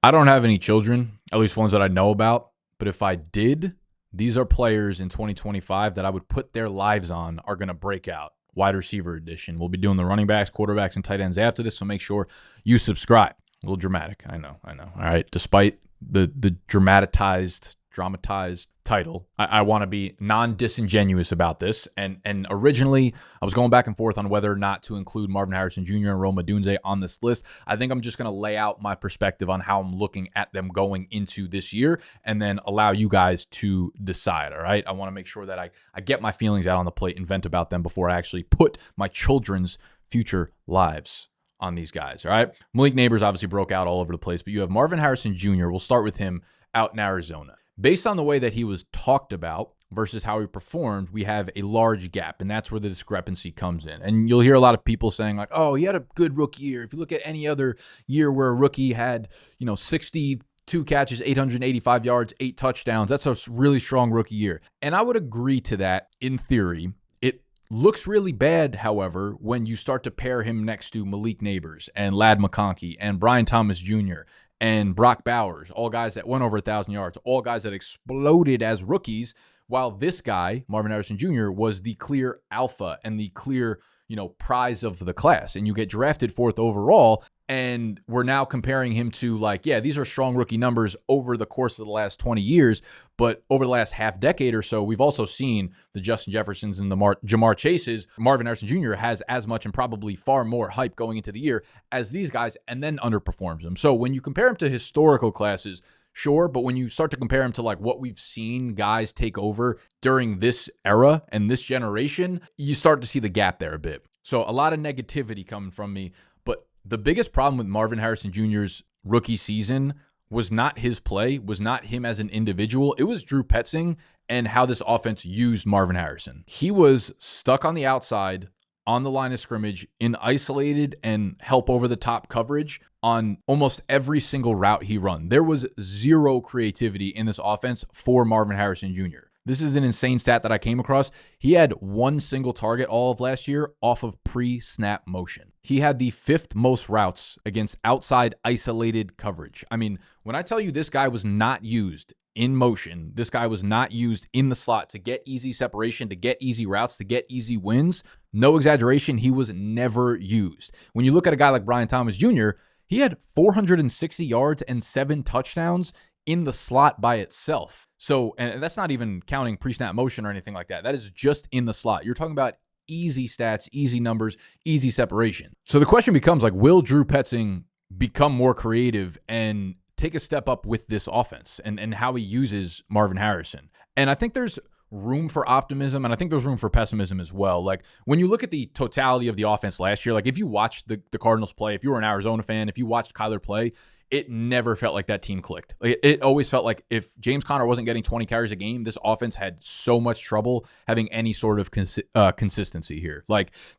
I don't have any children, at least ones that I know about. But if I did, these are players in 2025 that I would put their lives on are going to break out. Wide receiver edition. We'll be doing the running backs, quarterbacks, and tight ends after this, so make sure you subscribe. A little dramatic. I know. All right. Despite the dramatized title, I want to be non-disingenuous about this. And originally, I was going back and forth on whether or not to include Marvin Harrison Jr. and Rome Odunze on this list. I think I'm just going to lay out my perspective on how I'm looking at them going into this year and then allow you guys to decide, all right? I want to make sure that I get my feelings out on the plate and vent about them before I actually put my children's future lives on these guys, all right? Malik Neighbors obviously broke out all over the place, but you have Marvin Harrison Jr. We'll start with him out in Arizona. Based on the way that he was talked about versus how he performed, we have a large gap, and that's where the discrepancy comes in. And you'll hear a lot of people saying like, oh, he had a good rookie year. If you look at any other year where a rookie had, 62 catches, 885 yards, 8 touchdowns, that's a really strong rookie year. And I would agree to that in theory. Looks really bad, however, when you start to pair him next to Malik Neighbors and Ladd McConkey and Brian Thomas Jr. and Brock Bowers, all guys that went over 1,000 yards, all guys that exploded as rookies, while this guy, Marvin Harrison Jr., was the clear alpha and the clear, prize of the class. And you get drafted 4th overall, and we're now comparing him to these are strong rookie numbers over the course of the last 20 years, but over the last half decade or so, we've also seen the Justin Jeffersons and the Jamar Chases. Marvin Harrison Jr. has as much and probably far more hype going into the year as these guys, and then underperforms them. So when you compare him to historical classes, sure, but when you start to compare him to what we've seen guys take over during this era and this generation, you start to see the gap there a bit. So a lot of negativity coming from me, but the biggest problem with Marvin Harrison Jr.'s rookie season was not his play, was not him as an individual. It was Drew Petzing and how this offense used Marvin Harrison. He was stuck on the outside, on the line of scrimmage, in isolated and help over the top coverage on almost every single route he run. There was zero creativity in this offense for Marvin Harrison Jr. This is an insane stat that I came across. He had one single target all of last year off of pre-snap motion. He had the 5th most routes against outside isolated coverage. I mean, when I tell you this guy was not used in motion, this guy was not used in the slot to get easy separation, to get easy routes, to get easy wins, no exaggeration, he was never used. When you look at a guy like Brian Thomas Jr., he had 460 yards and 7 touchdowns in the slot by itself. So, and that's not even counting pre-snap motion or anything like that. That is just in the slot. You're talking about easy stats, easy numbers, easy separation. So the question becomes will Drew Petzing become more creative and take a step up with this offense and how he uses Marvin Harrison? And I think there's room for optimism, and I think there's room for pessimism as well. When you look at the totality of the offense last year, if you watched the Cardinals play, if you were an Arizona fan, if you watched Kyler play, it never felt like that team clicked. It always felt like if James Conner wasn't getting 20 carries a game, this offense had so much trouble having any sort of consistency here.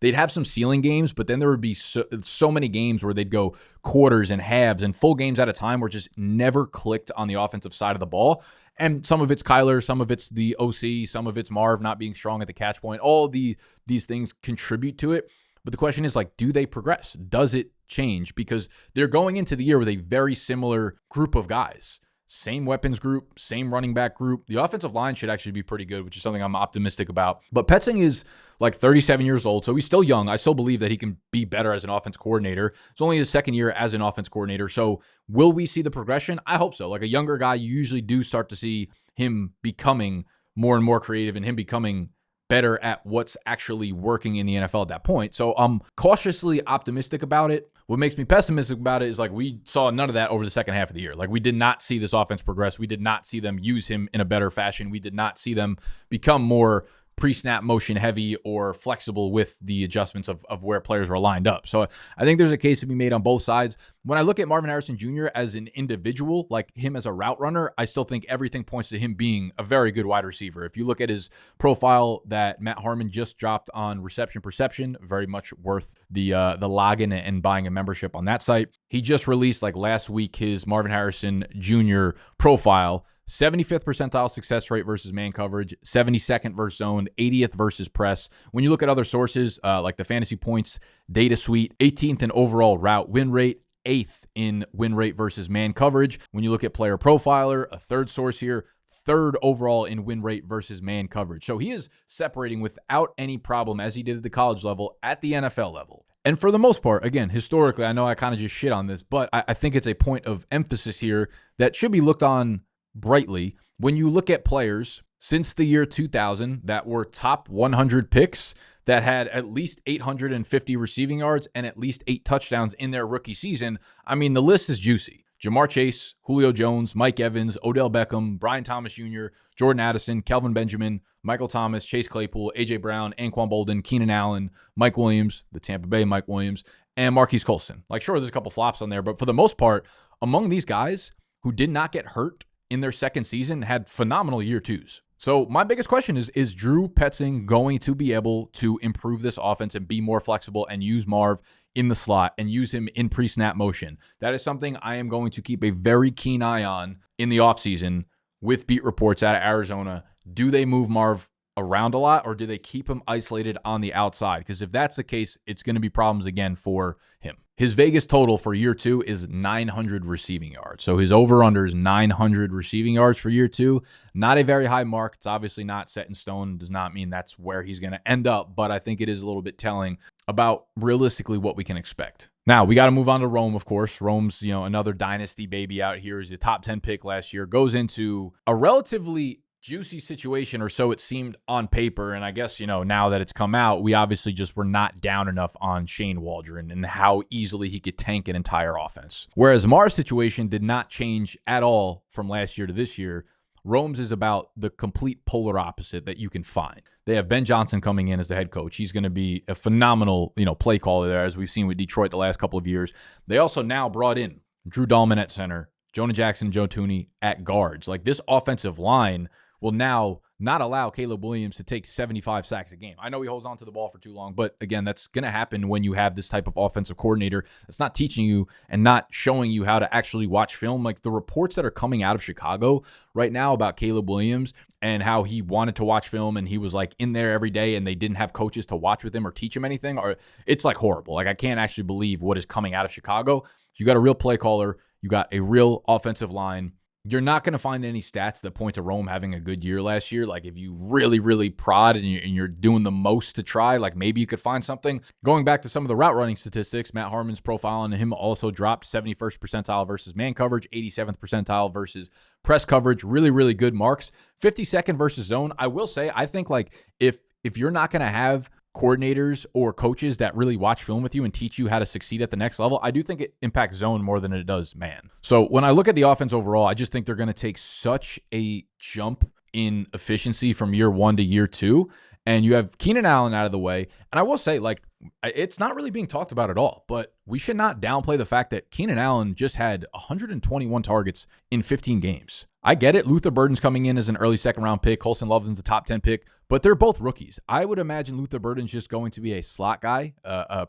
They'd have some ceiling games, but then there would be so many games where they'd go quarters and halves and full games at a time where it just never clicked on the offensive side of the ball. And some of it's Kyler, some of it's the OC, some of it's Marv not being strong at the catch point. All these things contribute to it. But the question is, do they progress? Does it change? Because they're going into the year with a very similar group of guys. Same weapons group, same running back group. The offensive line should actually be pretty good, which is something I'm optimistic about. But Petzing is 37 years old, so he's still young. I still believe that he can be better as an offense coordinator. It's only his 2nd year as an offense coordinator. So will we see the progression? I hope so. A younger guy, you usually do start to see him becoming more and more creative and him becoming better at what's actually working in the NFL at that point. So I'm cautiously optimistic about it. What makes me pessimistic about it is we saw none of that over the second half of the year. We did not see this offense progress. We did not see them use him in a better fashion. We did not see them become more pre-snap motion heavy or flexible with the adjustments of where players were lined up. So I think there's a case to be made on both sides. When I look at Marvin Harrison Jr. as an individual, him as a route runner, I still think everything points to him being a very good wide receiver. If you look at his profile that Matt Harmon just dropped on Reception Perception, very much worth the login and buying a membership on that site. He just released last week his Marvin Harrison Jr. profile. 75th percentile success rate versus man coverage, 72nd versus zone, 80th versus press. When you look at other sources like the Fantasy Points data suite, 18th in overall route win rate, 8th in win rate versus man coverage. When you look at Player Profiler, a third source here, third overall in win rate versus man coverage. So he is separating without any problem, as he did at the college level, at the NFL level. And for the most part, again, historically, I know I kind of just shit on this, but I think it's a point of emphasis here that should be looked on brightly. When you look at players since the year 2000 that were top 100 picks that had at least 850 receiving yards and at least 8 touchdowns in their rookie season, I mean, the list is juicy. Jamar Chase, Julio Jones, Mike Evans, Odell Beckham, Brian Thomas Jr., Jordan Addison, Kelvin Benjamin, Michael Thomas, Chase Claypool, A.J. Brown, Anquan Bolden, Keenan Allen, Mike Williams, the Tampa Bay Mike Williams, and Marquise Colston. Like, sure, there's a couple flops on there, but for the most part, among these guys who did not get hurt in their second season had phenomenal year twos. So my biggest question is Drew Petzing going to be able to improve this offense and be more flexible and use Marv in the slot and use him in pre-snap motion? That is something I am going to keep a very keen eye on in the offseason with beat reports out of Arizona. Do they move Marv around a lot, or do they keep him isolated on the outside? Because if that's the case, it's going to be problems again for him. His Vegas total for year 2 is 900 receiving yards. So his over-under is 900 receiving yards for year 2. Not a very high mark. It's obviously not set in stone. Does not mean that's where he's going to end up, but I think it is a little bit telling about realistically what we can expect. Now, we got to move on to Rome, of course. Rome's, another dynasty baby out here. He's a top 10 pick last year. Goes into a relatively juicy situation, or so it seemed on paper. And I guess, now that it's come out, we obviously just were not down enough on Shane Waldron and how easily he could tank an entire offense. Whereas Mar's situation did not change at all from last year to this year. Rome's is about the complete polar opposite that you can find. They have Ben Johnson coming in as the head coach. He's going to be a phenomenal, play caller there, as we've seen with Detroit the last couple of years. They also now brought in Drew Dahlman at center, Jonah Jackson, Joe Thuney at guards. Like, this offensive line will now not allow Caleb Williams to take 75 sacks a game. I know he holds on to the ball for too long, but again, that's going to happen when you have this type of offensive coordinator that's not teaching you and not showing you how to actually watch film. Like, the reports that are coming out of Chicago right now about Caleb Williams and how he wanted to watch film and he was like in there every day and they didn't have coaches to watch with him or teach him anything, or it's like horrible. Like, I can't actually believe what is coming out of Chicago. You got a real play caller. You got a real offensive line. You're not going to find any stats that point to Rome having a good year last year. Like, if you really, really prod and you're doing the most to try, like, maybe you could find something. Going back to some of the route running statistics, Matt Harmon's profile on him also dropped. 71st percentile versus man coverage, 87th percentile versus press coverage. Really, really good marks. 52nd versus zone. I will say, I think, like, if you're not going to have coordinators or coaches that really watch film with you and teach you how to succeed at the next level, I do think it impacts zone more than it does man. So when I look at the offense overall, I just think they're going to take such a jump in efficiency from year 1 to year 2. And you have Keenan Allen out of the way. And I will say, like, it's not really being talked about at all, but we should not downplay the fact that Keenan Allen just had 121 targets in 15 games. I get it. Luther Burden's coming in as an early second-round pick. Colston Loveland's a top 10 pick, but they're both rookies. I would imagine Luther Burden's just going to be a slot guy,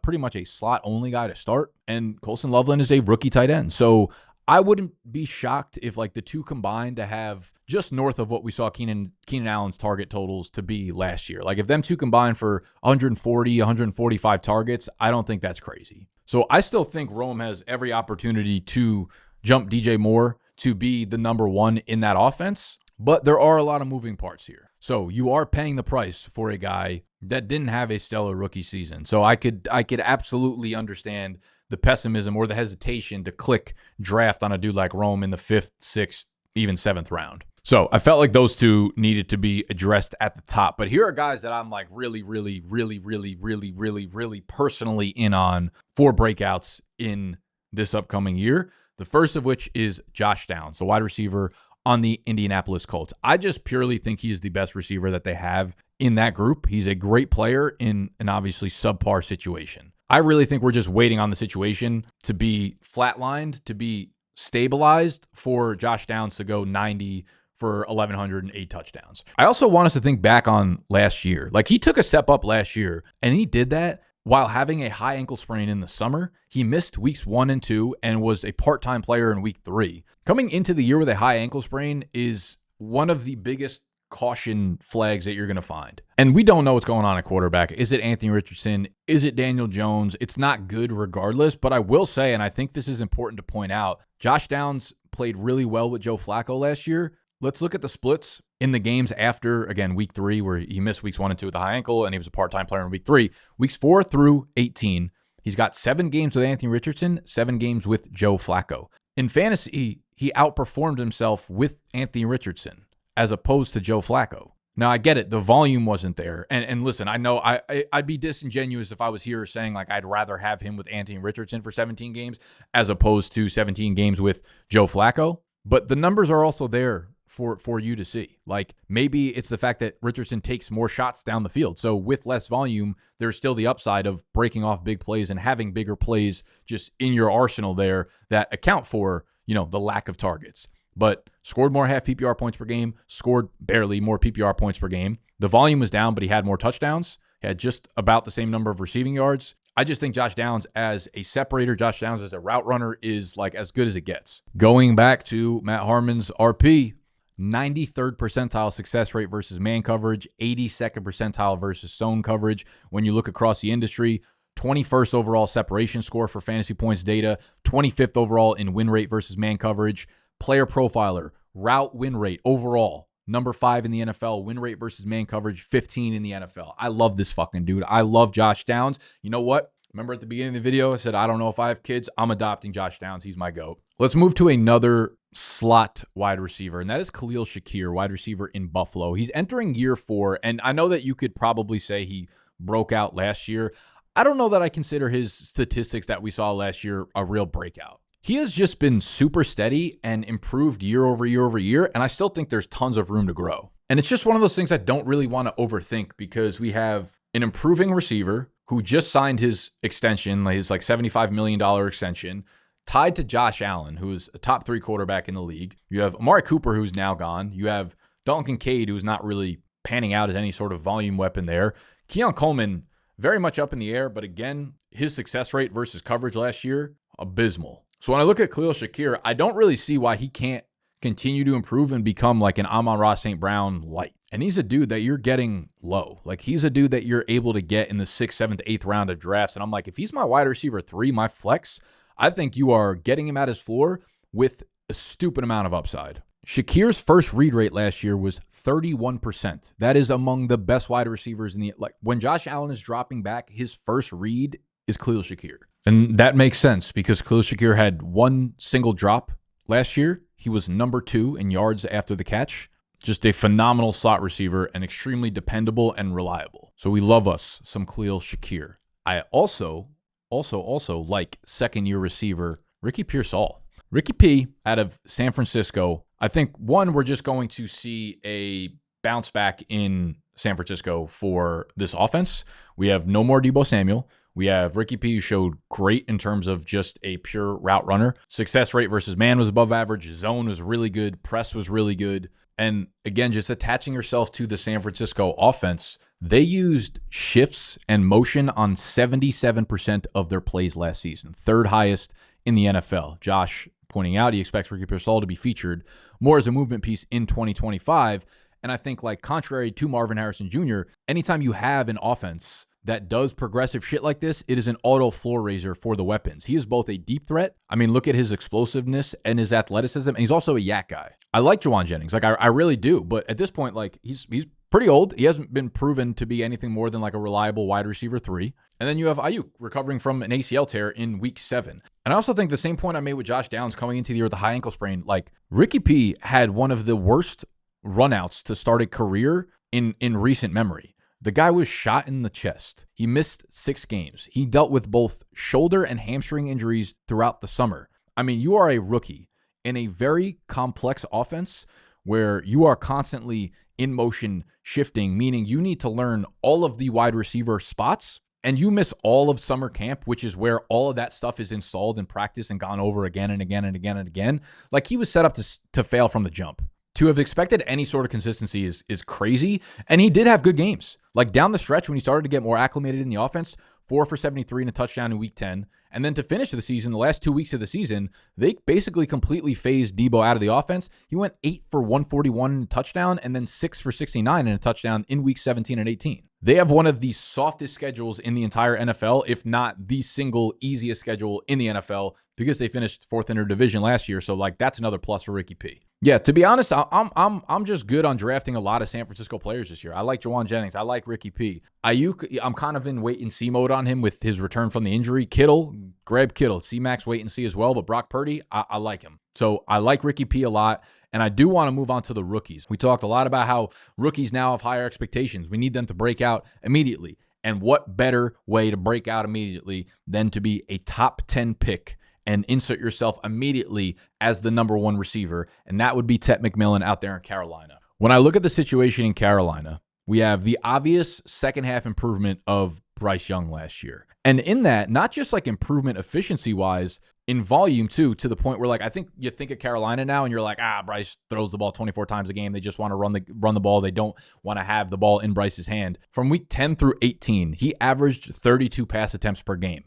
pretty much a slot-only guy to start, and Colston Loveland is a rookie tight end. So I wouldn't be shocked if, like, the two combined to have just north of what we saw Keenan Allen's target totals to be last year. Like, if them two combined for 140, 145 targets, I don't think that's crazy. So I still think Rome has every opportunity to jump DJ Moore to be the number 1 in that offense, but there are a lot of moving parts here. So you are paying the price for a guy that didn't have a stellar rookie season. So I could absolutely understand the pessimism or the hesitation to click draft on a dude like Rome in the 5th, 6th, even 7th round. So I felt like those two needed to be addressed at the top. But here are guys that I'm like really, really, really, really, really, really, really personally in on for breakouts in this upcoming year. The first of which is Josh Downs, the wide receiver on the Indianapolis Colts. I just purely think he is the best receiver that they have in that group. He's a great player in an obviously subpar situation. I really think we're just waiting on the situation to be flatlined, to be stabilized for Josh Downs to go 90 for 1,108 touchdowns. I also want us to think back on last year. Like, he took a step up last year, and he did that while having a high ankle sprain in the summer. He missed weeks 1 and 2 and was a part-time player in week 3. Coming into the year with a high ankle sprain is one of the biggest caution flags that you're going to find. And we don't know what's going on at quarterback. Is it Anthony Richardson? Is it Daniel Jones? It's not good regardless, but I will say, and I think this is important to point out, Josh Downs played really well with Joe Flacco last year. Let's look at the splits in the games after, again, week 3, where he missed weeks 1 and 2 with a high ankle, and he was a part-time player in week 3. Weeks 4 through 18, he's got 7 games with Anthony Richardson, 7 games with Joe Flacco. In fantasy, he outperformed himself with Anthony Richardson as opposed to Joe Flacco. Now, I get it. The volume wasn't there. And listen, I know I'd be disingenuous if I was here saying, like, I'd rather have him with Anthony Richardson for 17 games as opposed to 17 games with Joe Flacco. But the numbers are also there for you to see. Like, maybe it's the fact that Richardson takes more shots down the field. So with less volume, there's still the upside of breaking off big plays and having bigger plays just in your arsenal there that account for, the lack of targets. But scored more half PPR points per game, scored barely more PPR points per game. The volume was down, but he had more touchdowns. He had just about the same number of receiving yards. I just think Josh Downs as a separator, Josh Downs as a route runner is like as good as it gets. Going back to Matt Harmon's RP, 93rd percentile success rate versus man coverage, 82nd percentile versus zone coverage. When you look across the industry, 21st overall separation score for fantasy points data, 25th overall in win rate versus man coverage. Player profiler, route win rate overall, number 5 in the NFL, win rate versus man coverage, 15 in the NFL. I love this fucking dude. I love Josh Downs. You know what? Remember at the beginning of the video, I said, I don't know if I have kids. I'm adopting Josh Downs. He's my GOAT. Let's move to another slot wide receiver, and that is Khalil Shakir, wide receiver in Buffalo. He's entering year 4, and I know that you could probably say he broke out last year. I don't know that I consider his statistics that we saw last year a real breakout. He has just been super steady and improved year over year over year, and I still think there's tons of room to grow. And it's just one of those things I don't really want to overthink because we have an improving receiver who just signed his extension, his $75 million extension, tied to Josh Allen, who is a top 3 quarterback in the league. You have Amari Cooper, who's now gone. You have Dalton Kincaid, who's not really panning out as any sort of volume weapon there. Keon Coleman, very much up in the air, but again, his success rate versus coverage last year, abysmal. So when I look at Khalil Shakir, I don't really see why he can't continue to improve and become like an Amon-Ra St. Brown light. And he's a dude that you're getting low. Like, he's a dude that you're able to get in the 6th, 7th, 8th round of drafts. And I'm like, if he's my wide receiver 3, my flex, I think you are getting him at his floor with a stupid amount of upside. Shakir's first read rate last year was 31%. That is among the best wide receivers in the, when Josh Allen is dropping back, his first read is Khalil Shakir. And that makes sense because Khalil Shakir had 1 single drop last year. He was number 2 in yards after the catch. Just a phenomenal slot receiver and extremely dependable and reliable. So we love us some Khalil Shakir. I also like second-year receiver Ricky Pearsall. Ricky P out of San Francisco. I think, one, we're just going to see a bounce back in San Francisco for this offense. We have no more Deebo Samuel. We have Ricky P, who showed great in terms of just a pure route runner. Success rate versus man was above average. Zone was really good. Press was really good. And again, just attaching yourself to the San Francisco offense, they used shifts and motion on 77% of their plays last season. 3rd highest in the NFL. Josh pointing out he expects Ricky Pearsall to be featured more as a movement piece in 2025. And I think, contrary to Marvin Harrison Jr., anytime you have an offense that does progressive shit like this, it is an auto floor raiser for the weapons. He is both a deep threat. I mean, look at his explosiveness and his athleticism, and he's also a yak guy. I like Juwan Jennings. I really do. But at this point, he's pretty old. He hasn't been proven to be anything more than a reliable wide receiver 3. And then you have Ayuk recovering from an ACL tear in week 7. And I also think the same point I made with Josh Downs coming into the year with a high ankle sprain, Ricky P had one of the worst runouts to start a career in recent memory. The guy was shot in the chest. He missed 6 games. He dealt with both shoulder and hamstring injuries throughout the summer. I mean, you are a rookie in a very complex offense where you are constantly in motion shifting, meaning you need to learn all of the wide receiver spots, and you miss all of summer camp, which is where all of that stuff is installed in practice and gone over again and again and again and again. He was set up to fail from the jump. To have expected any sort of consistency is crazy. And he did have good games. Down the stretch when he started to get more acclimated in the offense, 4 for 73 and a touchdown in week 10. And then to finish the season, the last 2 weeks of the season, they basically completely phased Debo out of the offense. He went 8 for 141 and a touchdown, and then 6 for 69 and a touchdown in week 17 and 18. They have one of the softest schedules in the entire NFL, if not the single easiest schedule in the NFL, because they finished 4th in their division last year. So like that's another plus for Ricky P. Yeah, to be honest, I'm just good on drafting a lot of San Francisco players this year. I like Jawan Jennings. I like Ricky P. Ayuk, I'm kind of in wait and see mode on him with his return from the injury. Kittle, grab Kittle. C-Max, wait and see as well. But Brock Purdy, I like him. So I like Ricky P a lot. And I do want to move on to the rookies. We talked a lot about how rookies now have higher expectations. We need them to break out immediately. And what better way to break out immediately than to be a top 10 pick and insert yourself immediately as the number 1 receiver, and that would be Tet McMillan out there in Carolina. When I look at the situation in Carolina, we have the obvious second half improvement of Bryce Young last year. And in that, not just like improvement efficiency-wise, in volume too, to the point where like I think you think of Carolina now and you're like, Bryce throws the ball 24 times a game. They just want to run the ball. They don't want to have the ball in Bryce's hand. From week 10 through 18, he averaged 32 pass attempts per game.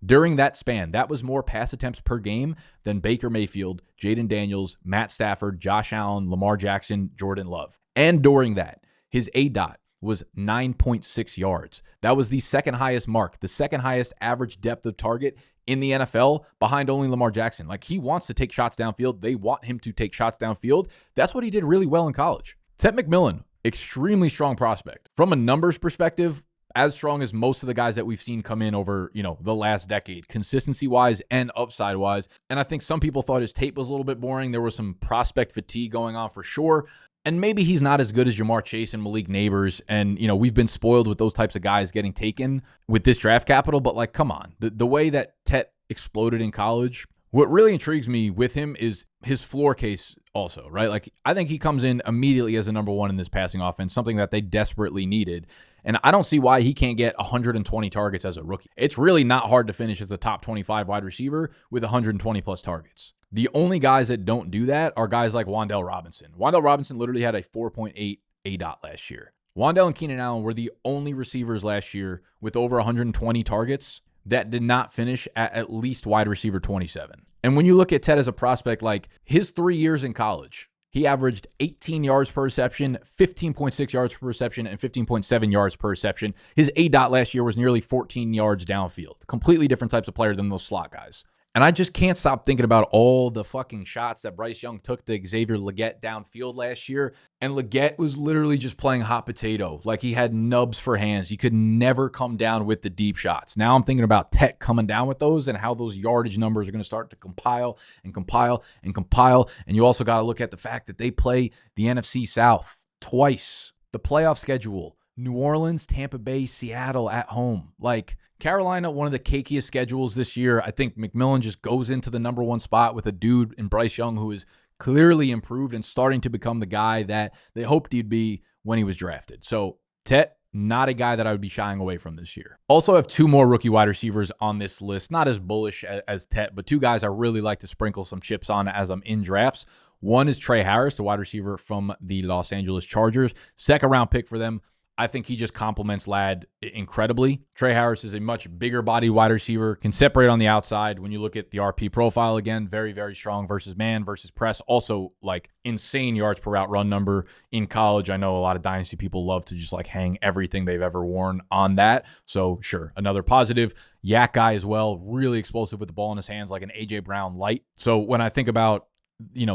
During that span, that was more pass attempts per game than Baker Mayfield, Jaden Daniels, Matt Stafford, Josh Allen, Lamar Jackson, Jordan Love. And during that, his ADOT was 9.6 yards. That was the second highest mark, the second highest average depth of target in the NFL, behind only Lamar Jackson. Like, he wants to take shots downfield. They want him to take shots downfield. That's what he did really well in college. Tet McMillan, extremely strong prospect. From a numbers perspective, as strong as most of the guys that we've seen come in over, the last decade, consistency-wise and upside-wise. And I think some people thought his tape was a little bit boring. There was some prospect fatigue going on for sure. And maybe he's not as good as Jamar Chase and Malik Neighbors. And, we've been spoiled with those types of guys getting taken with this draft capital. But, like, come on. The way that Tet exploded in college, what really intrigues me with him is his floor case also, right? Like, I think he comes in immediately as a number 1 in this passing offense, something that they desperately needed. And I don't see why he can't get 120 targets as a rookie. It's really not hard to finish as a top 25 wide receiver with 120 plus targets. The only guys that don't do that are guys like Wan'Dale Robinson. Wan'Dale Robinson literally had a 4.8 ADOT last year. Wan'Dale and Keenan Allen were the only receivers last year with over 120 targets that did not finish at least wide receiver 27. And when you look at Tet as a prospect, like his 3 years in college, he averaged 18 yards per reception, 15.6 yards per reception, and 15.7 yards per reception. His ADOT last year was nearly 14 yards downfield. Completely different types of player than those slot guys. And I just can't stop thinking about all the fucking shots that Bryce Young took to Xavier Legette downfield last year. And Legette was literally just playing hot potato. Like, he had nubs for hands. He could never come down with the deep shots. Now I'm thinking about Tet coming down with those and how those yardage numbers are going to start to compile and compile and compile. And you also got to look at the fact that they play the NFC South twice. The playoff schedule, New Orleans, Tampa Bay, Seattle at home. Like, Carolina, one of the cakiest schedules this year. I think McMillan just goes into the number 1 spot with a dude in Bryce Young who is clearly improved and starting to become the guy that they hoped he'd be when he was drafted. So Tet, not a guy that I would be shying away from this year. Also have 2 more rookie wide receivers on this list. Not as bullish as Tet, but 2 guys I really like to sprinkle some chips on as I'm in drafts. One is Trey Harris, the wide receiver from the Los Angeles Chargers. Second round pick for them. I think he just complements Ladd incredibly. Trey Harris is a much bigger body wide receiver, can separate on the outside. When you look at the RP profile, again, very, very strong versus man, versus press. Also, like, insane yards per route run number in college. I know a lot of dynasty people love to just like hang everything they've ever worn on that. So sure, another positive. Yak guy as well, really explosive with the ball in his hands, like an A.J. Brown light. So when I think about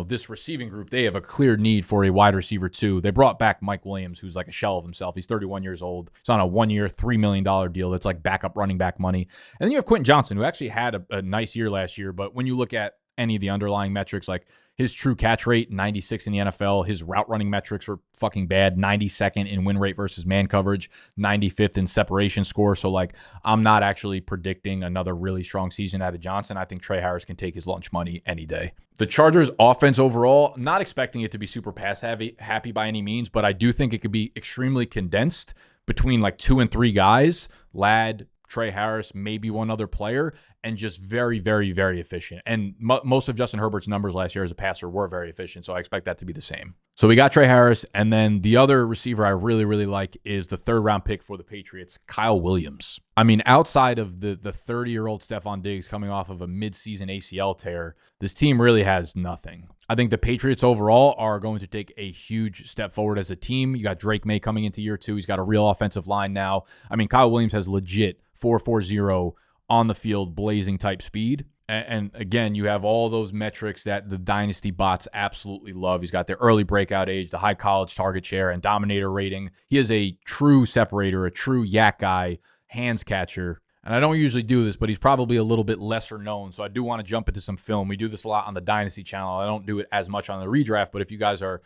this receiving group, they have a clear need for a wide receiver too. They brought back Mike Williams, who's like a shell of himself. He's 31 years old. He's on a 1-year, $3 million deal. That's like backup running back money. And then you have Quentin Johnson, who actually had a nice year last year. But when you look at any of the underlying metrics, like his true catch rate, 96 in the NFL. His route running metrics were fucking bad. 92nd in win rate versus man coverage, 95th in separation score. So, like, I'm not actually predicting another really strong season out of Johnson. I think Trey Harris can take his lunch money any day. The Chargers offense overall, not expecting it to be super pass happy by any means, but I do think it could be extremely condensed between like 2 and 3 guys. Ladd, Trey Harris, maybe one other player, and just very, very, very efficient. And most of Justin Herbert's numbers last year as a passer were very efficient, so I expect that to be the same. So we got Trey Harris, and then the other receiver I really, really like is the third-round pick for the Patriots, Kyle Williams. I mean, outside of the 30-year-old Stephon Diggs coming off of a midseason ACL tear, this team really has nothing. I think the Patriots overall are going to take a huge step forward as a team. You got Drake May coming into year 2. He's got a real offensive line now. I mean, Kyle Williams has legit 4.40 on the field, blazing type speed. And again, you have all those metrics that the dynasty bots absolutely love. He's got the early breakout age, the high college target share, and dominator rating. He is a true separator, a true yak guy, hands catcher. And I don't usually do this, but he's probably a little bit lesser known. So I do want to jump into some film. We do this a lot on the Dynasty channel. I don't do it as much on the redraft, but if you guys are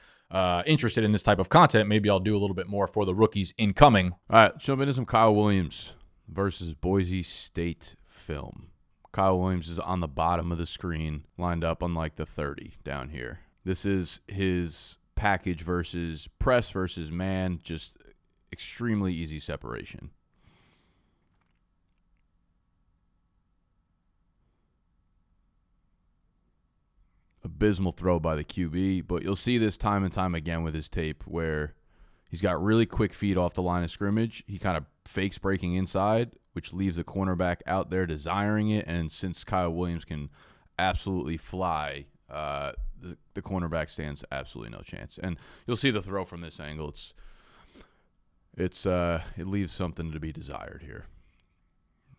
interested in this type of content, maybe I'll do a little bit more for the rookies incoming. All right, jump into some Kyle Williams versus Boise State film. Kyle Williams is on the bottom of the screen, lined up on like the 30 down here. This is his package versus press versus man, just extremely easy separation. Abysmal throw by the QB, but you'll see this time and time again with his tape where he's got really quick feet off the line of scrimmage. He kind of fakes breaking inside, which leaves the cornerback out there desiring it. And since Kyle Williams can absolutely fly, the cornerback stands absolutely no chance. And you'll see the throw from this angle. It leaves something to be desired here.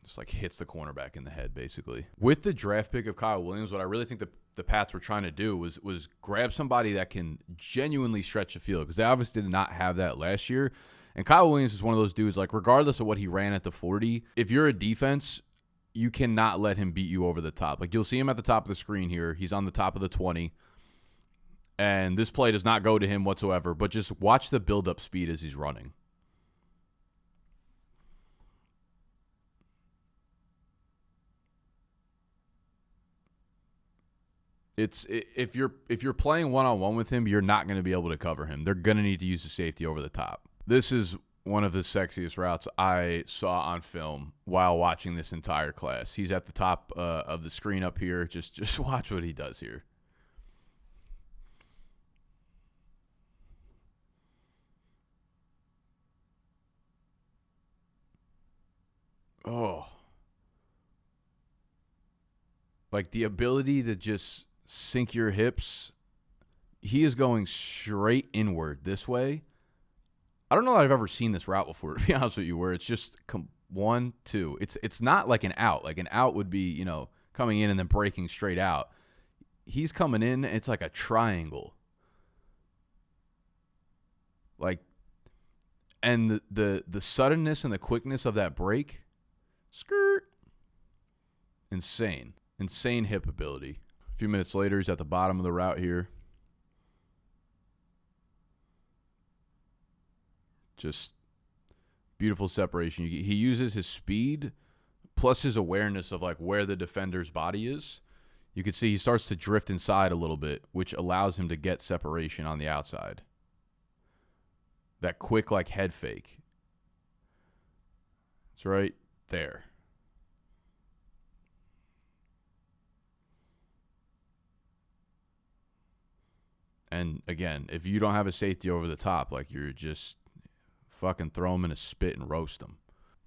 Just like hits the cornerback in the head, basically. With the draft pick of Kyle Williams, what I really think the Pats were trying to do was grab somebody that can genuinely stretch the field, because they obviously did not have that last year. And Kyle Williams is one of those dudes, like, regardless of what he ran at the 40, if you're a defense, you cannot let him beat you over the top. Like, you'll see him at the top of the screen here. He's on the top of the 20. And this play does not go to him whatsoever, but just watch the build-up speed as he's running. If you're playing one-on-one with him, you're not going to be able to cover him. They're going to need to use the safety over the top. This is one of the sexiest routes I saw on film while watching this entire class. He's at the top of the screen up here. Just watch what he does here. Oh. Like the ability to just sink your hips. He is going straight inward this way. I don't know that I've ever seen this route before, to be honest with you, where it's just 1, 2. It's not like an out. Like an out would be, coming in and then breaking straight out. He's coming in, it's like a triangle. Like, and the suddenness and the quickness of that break, skirt, insane hip ability. A few minutes later, he's at the bottom of the route here. Just beautiful separation. He uses his speed plus his awareness of like where the defender's body is. You can see he starts to drift inside a little bit, which allows him to get separation on the outside. That quick like head fake. It's right there. And again, if you don't have a safety over the top, like you're just fucking throw him in a spit and roast him.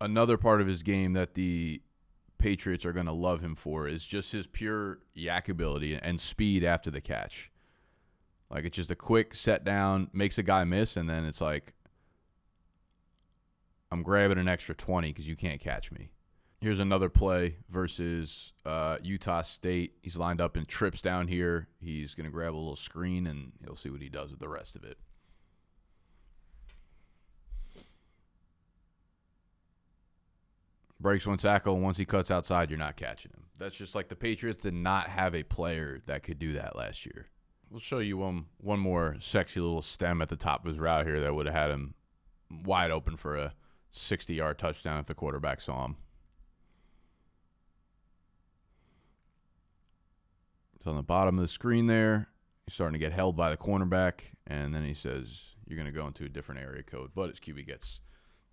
Another part of his game that the Patriots are going to love him for is just his pure yak ability and speed after the catch. Like it's just a quick set down, makes a guy miss, and then it's like, I'm grabbing an extra 20 because you can't catch me. Here's another play versus Utah State. He's lined up and trips down here. He's going to grab a little screen, and he'll see what he does with the rest of it. Breaks one tackle, and once he cuts outside, you're not catching him. That's just like the Patriots did not have a player that could do that last year. We'll show you one more sexy little stem at the top of his route here that would have had him wide open for a 60-yard touchdown if the quarterback saw him. It's on the bottom of the screen there. He's starting to get held by the cornerback, and then he says, you're going to go into a different area code. But his QB gets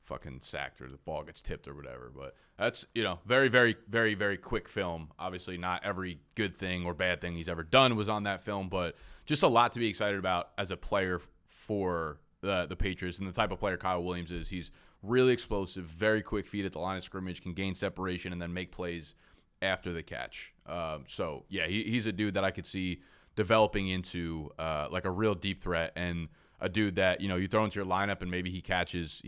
fucking sacked or the ball gets tipped or whatever. But that's, very, very, very, very quick film. Obviously, not every good thing or bad thing he's ever done was on that film, but just a lot to be excited about as a player for the Patriots and the type of player Kyle Williams is. He's really explosive, very quick feet at the line of scrimmage, can gain separation and then make plays after the catch. So, yeah, he's a dude that I could see developing into like a real deep threat and a dude that, you throw into your lineup and maybe he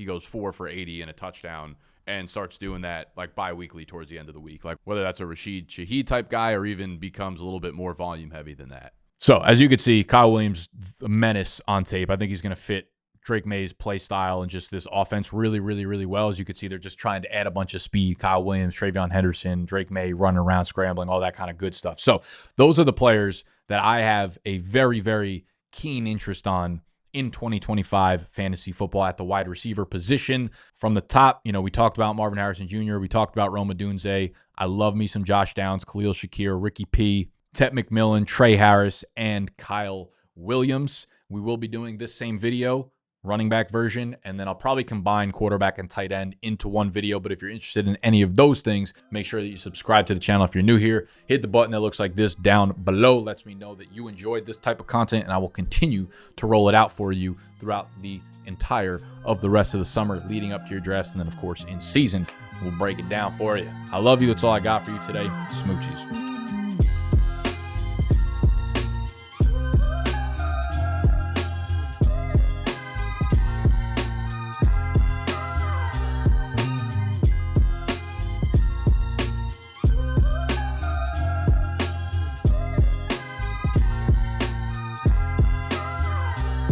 goes 4 for 80 and a touchdown and starts doing that like bi-weekly towards the end of the week. Like whether that's a Rashid Shaheed type guy or even becomes a little bit more volume heavy than that. So as you can see, Kyle Williams, a menace on tape. I think he's going to fit Drake May's play style and just this offense really, really, really well. As you can see, they're just trying to add a bunch of speed. Kyle Williams, Travion Henderson, Drake May running around, scrambling, all that kind of good stuff. So those are the players that I have a very, very keen interest on in 2025 fantasy football at the wide receiver position. From the top, we talked about Marvin Harrison Jr. We talked about Rome Odunze. I love me some Josh Downs, Khalil Shakir, Ricky P, Tet McMillan, Trey Harris, and Kyle Williams. We will be doing this same video, running back version, and then I'll probably combine quarterback and tight end into one video. But if you're interested in any of those things, make sure that you subscribe to the channel. If you're new here, hit the button that looks like this down below. Lets me know that you enjoyed this type of content, and I will continue to roll it out for you throughout the entire of the rest of the summer leading up to your drafts. And then, of course, in season, we'll break it down for you. I love you. That's all I got for you today. Smoochies.